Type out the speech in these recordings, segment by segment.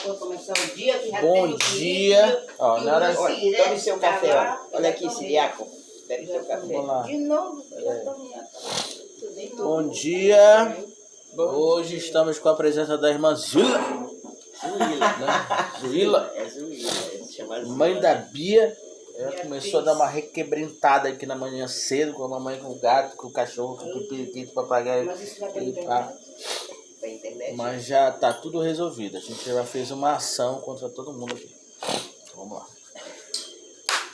para começar o dia. Que já Bom tem dia. Ó, na hora... Olha, tome seu café, ó. Olha aqui, Siriaco. Bebe seu café. Vamos lá. De novo, já tomei a Bom dia. Hoje estamos com a presença da irmã Zuila. Zuila. É Zuila. Chama Zuila. Mãe da Bia. Ela começou a dar uma requebrentada aqui na manhã cedo, com a mamãe, com o gato, com o cachorro, com o periquito, o papagaio. Mas isso vai e ter pá. Pra internet. Mas já tá tudo resolvido. A gente já fez uma ação contra todo mundo aqui. Vamos lá.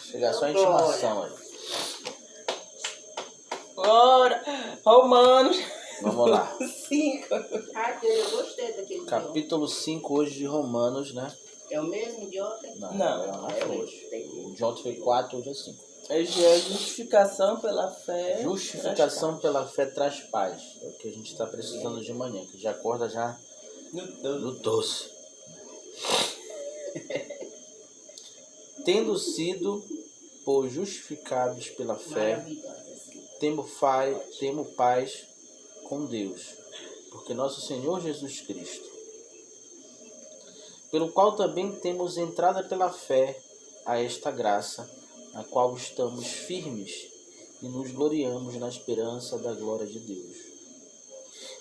Chegar só a intimação aí. Ora, Romanos Vamos lá. 5. Ah, eu gostei daquele Capítulo 5 hoje de Romanos, né? É o mesmo de ontem? Não, foi hoje. O de ontem foi 4, hoje é 5. É justificação pela fé. Justificação pela fé traz paz. É o que a gente está precisando de manhã, que já acorda já no doce. Tendo sido, pois, justificados pela fé, Maravilhosa. temos paz com Deus, porque nosso Senhor Jesus Cristo, pelo qual também temos entrada pela fé a esta graça, na qual estamos firmes e nos gloriamos na esperança da glória de Deus.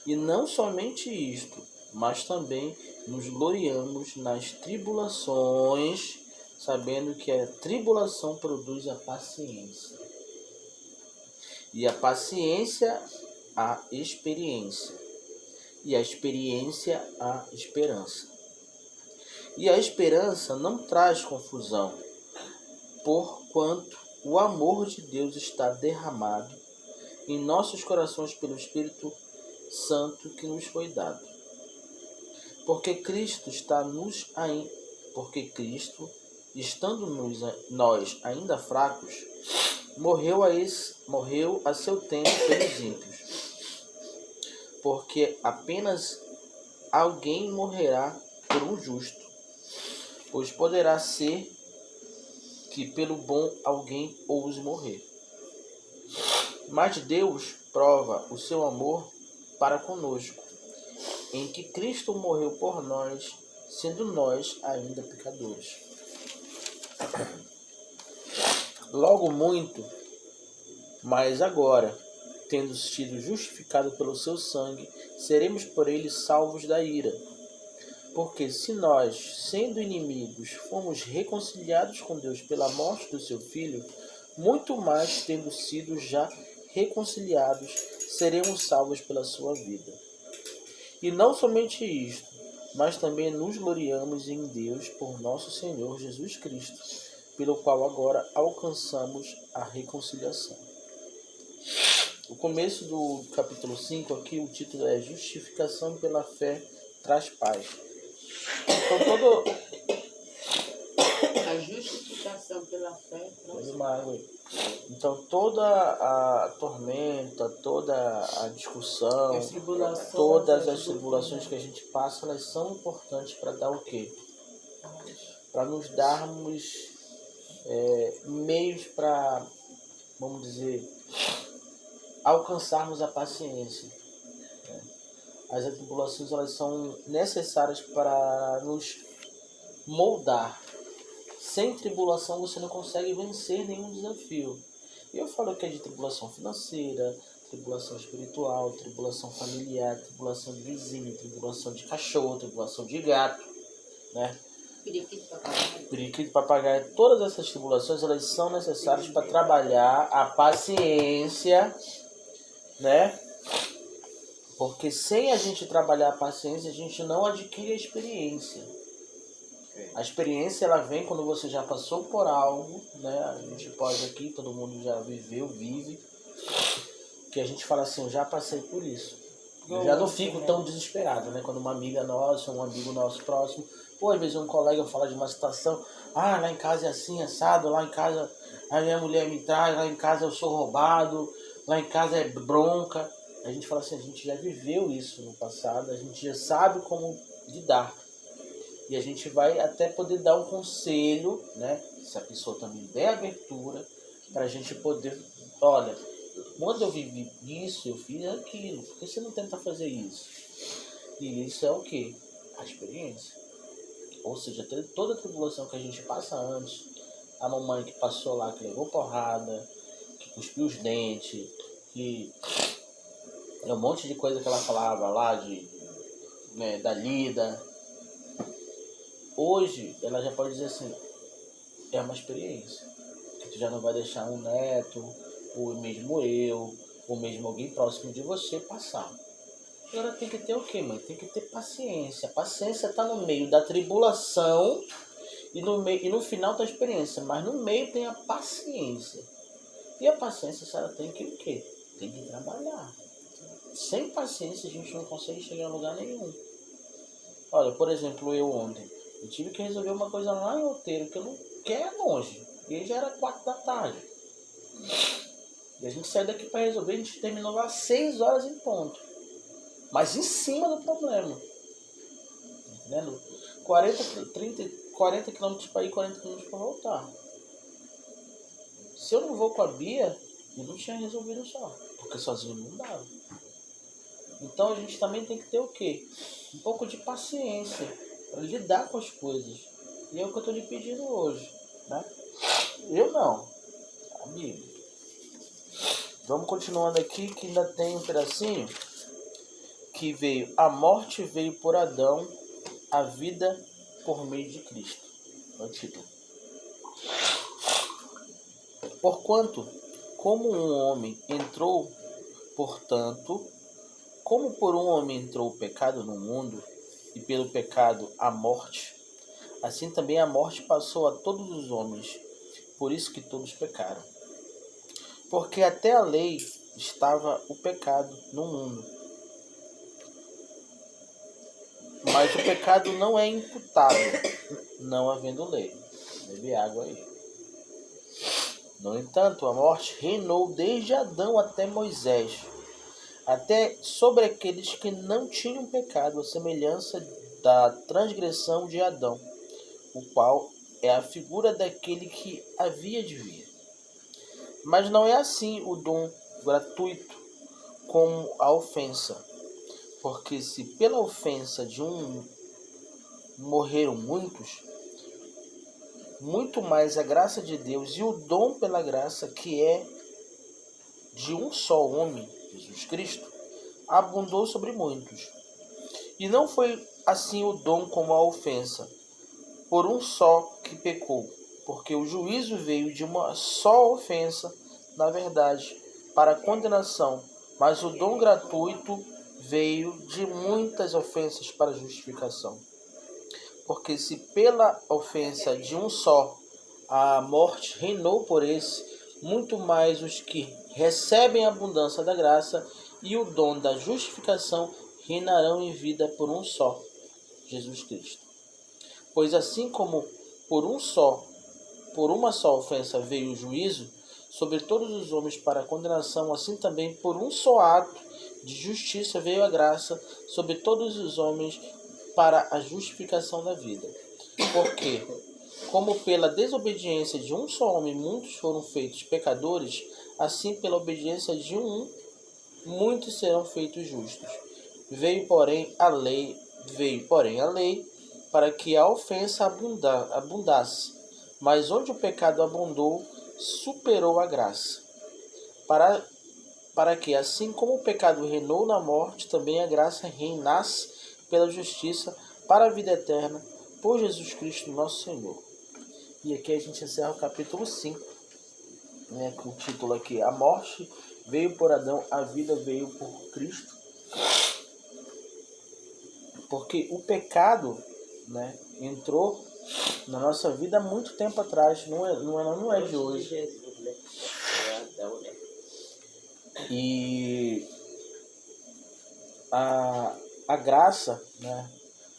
E não somente isto, mas também nos gloriamos nas tribulações, sabendo que a tribulação produz a paciência. E a paciência, a experiência. E a experiência, a esperança. E a esperança não traz confusão, porquanto o amor de Deus está derramado em nossos corações pelo Espírito Santo que nos foi dado. Porque Cristo, estando nós ainda fracos, morreu a seu tempo pelos ímpios. Porque apenas alguém morrerá por um justo, pois poderá ser que pelo bom alguém ouse morrer. Mas Deus prova o seu amor para conosco, em que Cristo morreu por nós, sendo nós ainda pecadores. Logo muito, mas agora, tendo sido justificados pelo seu sangue, seremos por ele salvos da ira. Porque se nós, sendo inimigos, fomos reconciliados com Deus pela morte do seu Filho, muito mais, tendo sido já reconciliados, seremos salvos pela sua vida. E não somente isto, mas também nos gloriamos em Deus por nosso Senhor Jesus Cristo, pelo qual agora alcançamos a reconciliação. O começo do capítulo 5 aqui, o título é Justificação pela fé traz paz. Então A justificação pela fé. Então toda a tormenta, toda a discussão, todas as tribulações que a gente passa, elas são importantes para dar o quê? Para nos darmos meios para, vamos dizer, alcançarmos a paciência. As tribulações, elas são necessárias para nos moldar. Sem tribulação você não consegue vencer nenhum desafio. Eu falo que é de tribulação financeira, tribulação espiritual, tribulação familiar, tribulação de vizinho, tribulação de cachorro, tribulação de gato, né? Periquito, papagaio. Todas essas tribulações, elas são necessárias para trabalhar a paciência, né? Porque sem a gente trabalhar a paciência, a gente não adquire a experiência. A experiência, ela vem quando você já passou por algo, né? A gente pode aqui, todo mundo já viveu, vive. Que a gente fala assim, eu já passei por isso. Eu já não fico tão desesperado, né? Quando uma amiga nossa, um amigo nosso próximo, pô, às vezes um colega fala de uma situação, lá em casa é assim, assado, lá em casa a minha mulher me traz, lá em casa eu sou roubado, lá em casa é bronca. A gente fala assim, a gente já viveu isso no passado, a gente já sabe como lidar. E a gente vai até poder dar um conselho, né? Se a pessoa também der abertura, para a gente poder, olha, quando eu vivi isso, eu fiz aquilo, por que você não tenta fazer isso? E isso é o quê? A experiência. Ou seja, toda a tribulação que a gente passa antes, a mamãe que passou lá, que levou porrada, que cuspiu os dentes, que é um monte de coisa que ela falava lá, da lida. Hoje, ela já pode dizer assim, é uma experiência. Que tu já não vai deixar um neto, ou mesmo eu, ou mesmo alguém próximo de você passar. Agora tem que ter o quê, mãe? Tem que ter paciência. A paciência está no meio da tribulação e no final da experiência. Mas no meio tem a paciência. E a paciência, a senhora tem que o quê? Tem que trabalhar. Sem paciência a gente não consegue chegar a lugar nenhum. Olha, por exemplo, eu ontem. Eu tive que resolver uma coisa lá em Outeiro, que é longe. E aí já era 4 da tarde. E a gente saiu daqui para resolver, a gente terminou lá 6 horas em ponto. Mas em cima do problema. Entendendo? 40 km para ir, 40 km para voltar. Se eu não vou com a Bia, eu não tinha resolvido só. Porque sozinho não dava. Então a gente também tem que ter o quê? Um pouco de paciência para lidar com as coisas. E é o que eu estou lhe pedindo hoje. Né? Eu não. A Bíblia. Vamos continuando aqui que ainda tem um pedacinho. Que veio, a morte veio por Adão, a vida por meio de Cristo. É o título. Porquanto, como um homem entrou, portanto, como por um homem entrou o pecado no mundo, e pelo pecado a morte, assim também a morte passou a todos os homens, por isso que todos pecaram. Porque até a lei estava o pecado no mundo. Mas o pecado não é imputável, não havendo lei. Bebe água aí. No entanto, a morte reinou desde Adão até Moisés, até sobre aqueles que não tinham pecado, a semelhança da transgressão de Adão, o qual é a figura daquele que havia de vir. Mas não é assim o dom gratuito como a ofensa. Porque se pela ofensa de um morreram muitos, muito mais a graça de Deus e o dom pela graça que é de um só homem, Jesus Cristo, abundou sobre muitos. E não foi assim o dom como a ofensa, por um só que pecou, porque o juízo veio de uma só ofensa, na verdade, para a condenação, mas o dom gratuito veio de muitas ofensas para a justificação. Porque se pela ofensa de um só a morte reinou por esse, muito mais os que recebem a abundância da graça e o dom da justificação reinarão em vida por um só, Jesus Cristo. Pois assim como por uma só ofensa veio o juízo sobre todos os homens para a condenação, assim também por um só ato de justiça veio a graça sobre todos os homens para a justificação da vida. Porque, como pela desobediência de um só homem muitos foram feitos pecadores, assim pela obediência de um, muitos serão feitos justos. Veio, porém, a lei para que a ofensa abundasse. Mas onde o pecado abundou, superou a graça. Para que, assim como o pecado reinou na morte, também a graça reinasse pela justiça para a vida eterna, por Jesus Cristo nosso Senhor. E aqui a gente encerra o capítulo 5, né, com o título aqui, a morte veio por Adão, a vida veio por Cristo. Porque o pecado, né, entrou na nossa vida há muito tempo atrás, não é de hoje. E a graça, né,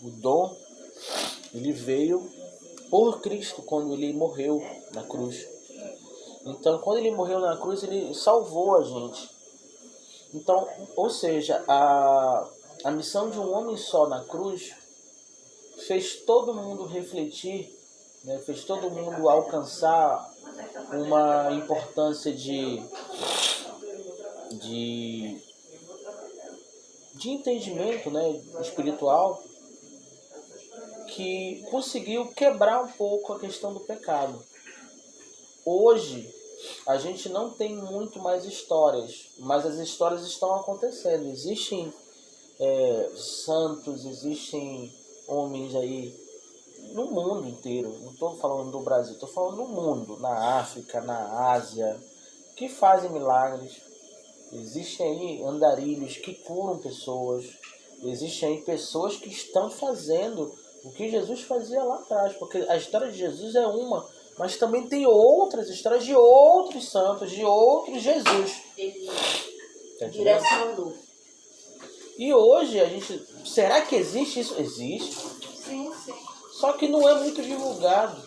o dom, ele veio por Cristo quando ele morreu na cruz. Então, quando ele morreu na cruz, ele salvou a gente. Então, ou seja, a missão de um homem só na cruz fez todo mundo refletir, né, fez todo mundo alcançar uma importância de entendimento, né, espiritual, que conseguiu quebrar um pouco a questão do pecado. Hoje, a gente não tem muito mais histórias, mas as histórias estão acontecendo. Existem santos, existem homens aí no mundo inteiro. Não estou falando do Brasil, estou falando no mundo, na África, na Ásia, que fazem milagres. Existem aí andarilhos que curam pessoas. Existem aí pessoas que estão fazendo o que Jesus fazia lá atrás. Porque a história de Jesus é uma, mas também tem outras histórias de outros santos, de outros Jesus. Ele Tá entendendo? direcionou. E hoje a gente... Será que existe isso? Existe. Sim, sim. Só que não é muito divulgado.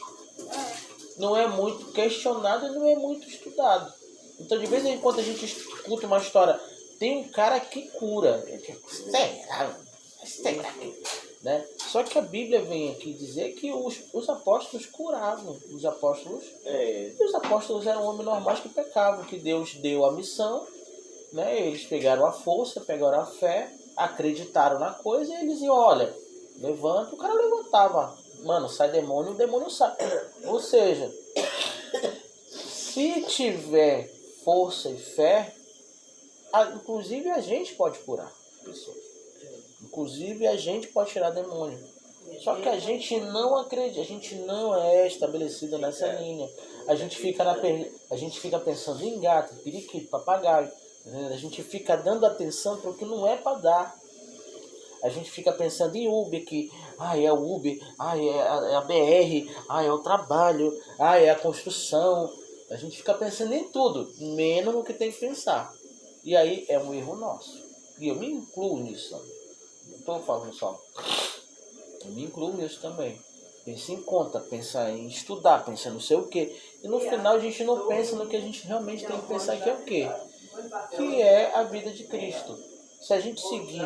Não é muito questionado e não é muito estudado. Então, de vez em quando a gente escuta uma história, tem um cara que cura. Será? Né? Só que a Bíblia vem aqui dizer que os apóstolos curavam. Os apóstolos eram homens normais que pecavam, que Deus deu a missão, né? Eles pegaram a força, pegaram a fé, acreditaram na coisa e eles iam, olha, levanta, o cara levantava. Mano, sai demônio, o demônio sai. Ou seja, se tiver força e fé, inclusive a gente pode curar pessoas. Inclusive a gente pode tirar demônio. Só que a gente não acredita, a gente não é estabelecido nessa linha. A gente fica pensando em gato, periquito, papagaio. A gente fica dando atenção para o que não é para dar. A gente fica pensando em Uber, que é o Uber, é a BR, é o trabalho, é a construção. A gente fica pensando em tudo, menos no que tem que pensar. E aí é um erro nosso. E eu me incluo nisso. Não estou falando só. Eu me incluo nisso também. Pensa em conta, pensa em estudar, pensa não sei o quê. E no final a gente não pensa no que a gente realmente tem que pensar, que é o quê? Que é a vida de Cristo. Se a gente seguir